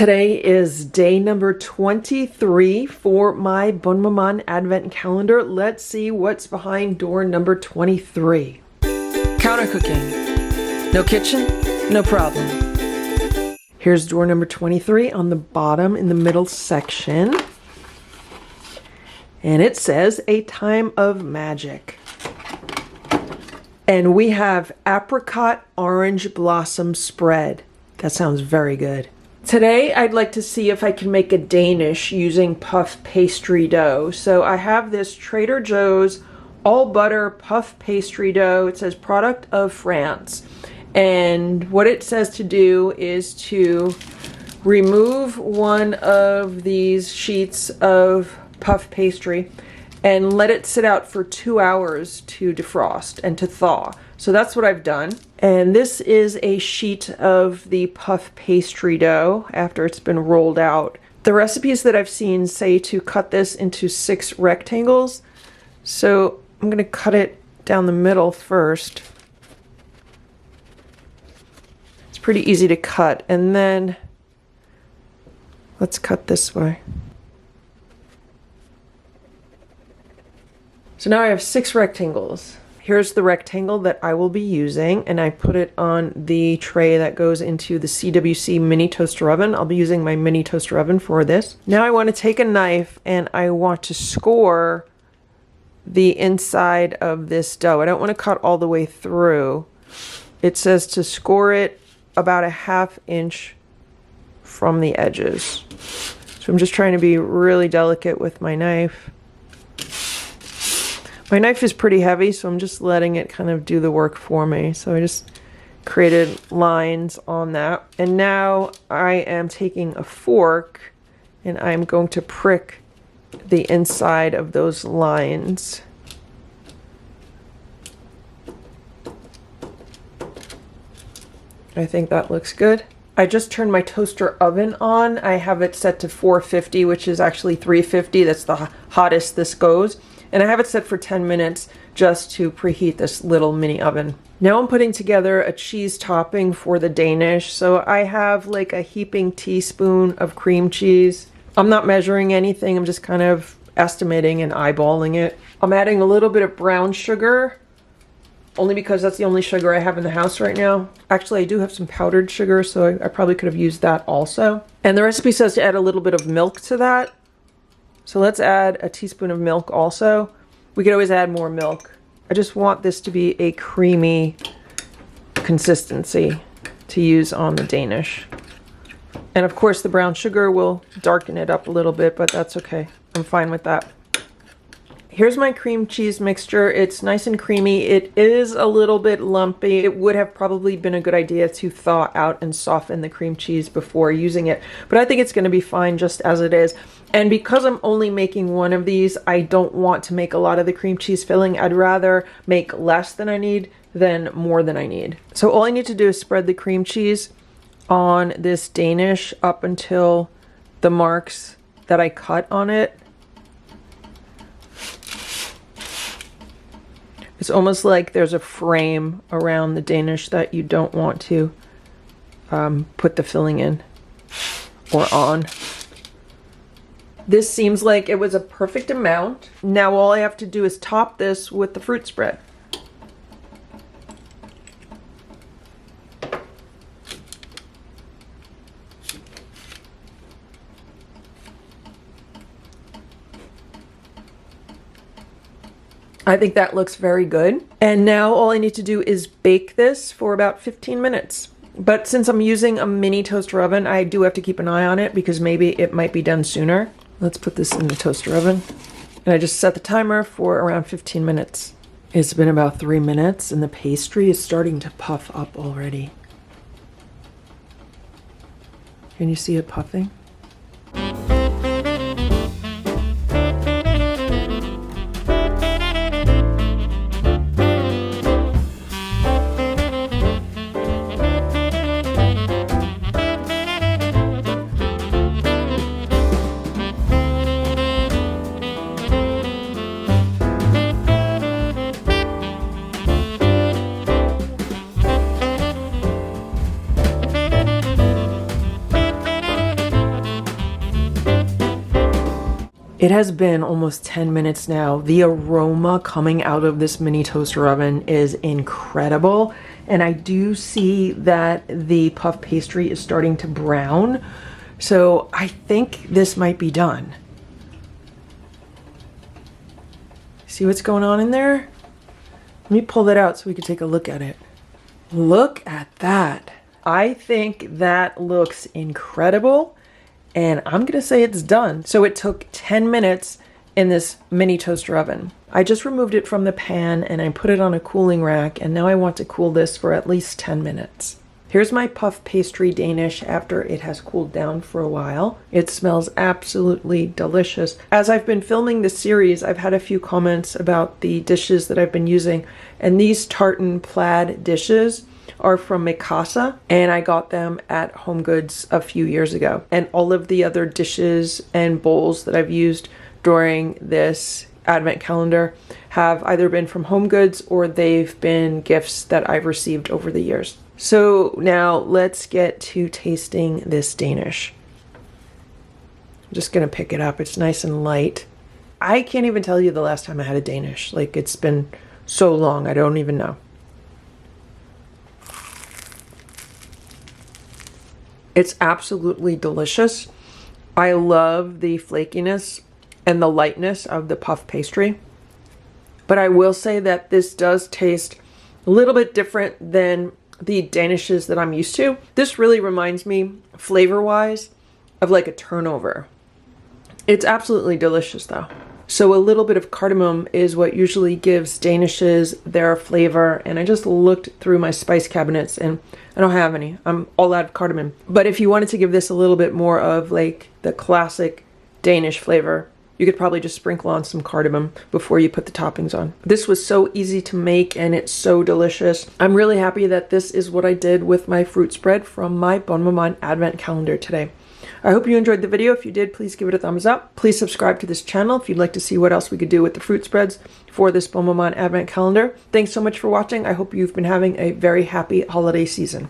Today is day number 23 for my Bonne Maman Advent calendar. Let's see what's behind door number 23. Counter cooking. No kitchen, no problem. Here's door number 23 on the bottom in the middle section. And it says a time of magic. And we have apricot orange blossom spread. That sounds very good. Today, I'd like to see if I can make a Danish using puff pastry dough. So I have this Trader Joe's all butter puff pastry dough. It says product of France. And what it says to do is to remove one of these sheets of puff pastry and let it sit out for 2 hours to defrost and to thaw. So that's what I've done. And this is a sheet of the puff pastry dough after it's been rolled out. The recipes that I've seen say to cut this into 6 rectangles. So I'm gonna cut it down the middle first. It's pretty easy to cut. And then let's cut this way. So now I have 6 rectangles. Here's the rectangle that I will be using, and I put it on the tray that goes into the CWC mini toaster oven. I'll be using my mini toaster oven for this. Now I want to take a knife and I want to score the inside of this dough. I don't want to cut all the way through. It says to score it about a ½ inch from the edges. So I'm just trying to be really delicate with my knife. My knife is pretty heavy, so I'm just letting it kind of do the work for me. So I just created lines on that. And now I am taking a fork and I'm going to prick the inside of those lines. I think that looks good. I just turned my toaster oven on. I have it set to 450, which is actually 350. That's the hottest this goes. And I have it set for 10 minutes just to preheat this little mini oven. Now I'm putting together a cheese topping for the Danish. So I have like a heaping teaspoon of cream cheese. I'm not measuring anything. I'm just kind of estimating and eyeballing it. I'm adding a little bit of brown sugar, only because that's the only sugar I have in the house right now. Actually, I do have some powdered sugar, so I probably could have used that also. And the recipe says to add a little bit of milk to that. So let's add a teaspoon of milk also. We could always add more milk. I just want this to be a creamy consistency to use on the Danish. And of course the brown sugar will darken it up a little bit, but that's okay. I'm fine with that. Here's my cream cheese mixture. It's nice and creamy. It is a little bit lumpy. It would have probably been a good idea to thaw out and soften the cream cheese before using it, but I think it's going to be fine just as it is. And because I'm only making one of these, I don't want to make a lot of the cream cheese filling. I'd rather make less than I need than more than I need. So all I need to do is spread the cream cheese on this Danish up until the marks that I cut on it. It's almost like there's a frame around the Danish that you don't want to put the filling in or on. This seems like it was a perfect amount. Now all I have to do is top this with the fruit spread. I think that looks very good. And now all I need to do is bake this for about 15 minutes. But since I'm using a mini toaster oven, I do have to keep an eye on it because maybe it might be done sooner. Let's put this in the toaster oven. And I just set the timer for around 15 minutes. It's been about 3 minutes and the pastry is starting to puff up already. Can you see it puffing? It has been almost 10 minutes now. The aroma coming out of this mini toaster oven is incredible. And I do see that the puff pastry is starting to brown. So I think this might be done. See what's going on in there? Let me pull that out so we can take a look at it. Look at that. I think that looks incredible. And I'm gonna say it's done. So it took 10 minutes in this mini toaster oven. I just removed it from the pan and I put it on a cooling rack, and now I want to cool this for at least 10 minutes. Here's my puff pastry Danish after it has cooled down for a while. It smells absolutely delicious. As I've been filming this series, I've had a few comments about the dishes that I've been using, and these tartan plaid dishes are from Mikasa, and I got them at Home Goods a few years ago. And all of the other dishes and bowls that I've used during this advent calendar have either been from Home Goods or they've been gifts that I've received over the years. So now let's get to tasting this Danish. I'm just gonna pick it up. It's nice and light. I can't even tell you the last time I had a Danish. Like, it's been so long, I don't even know. It's absolutely delicious. I love the flakiness and the lightness of the puff pastry. But I will say that this does taste a little bit different than the Danishes that I'm used to. This really reminds me, flavor-wise, of like a turnover. It's absolutely delicious though. So a little bit of cardamom is what usually gives Danishes their flavor, and I just looked through my spice cabinets and I don't have any. I'm all out of cardamom. But if you wanted to give this a little bit more of like the classic Danish flavor, you could probably just sprinkle on some cardamom before you put the toppings on. This was so easy to make and it's so delicious. I'm really happy that this is what I did with my fruit spread from my Bonne Maman advent calendar today. I hope you enjoyed the video. If you did, please give it a thumbs up. Please subscribe to this channel if you'd like to see what else we could do with the fruit spreads for this Bonne Maman advent calendar. Thanks so much for watching. I hope you've been having a very happy holiday season.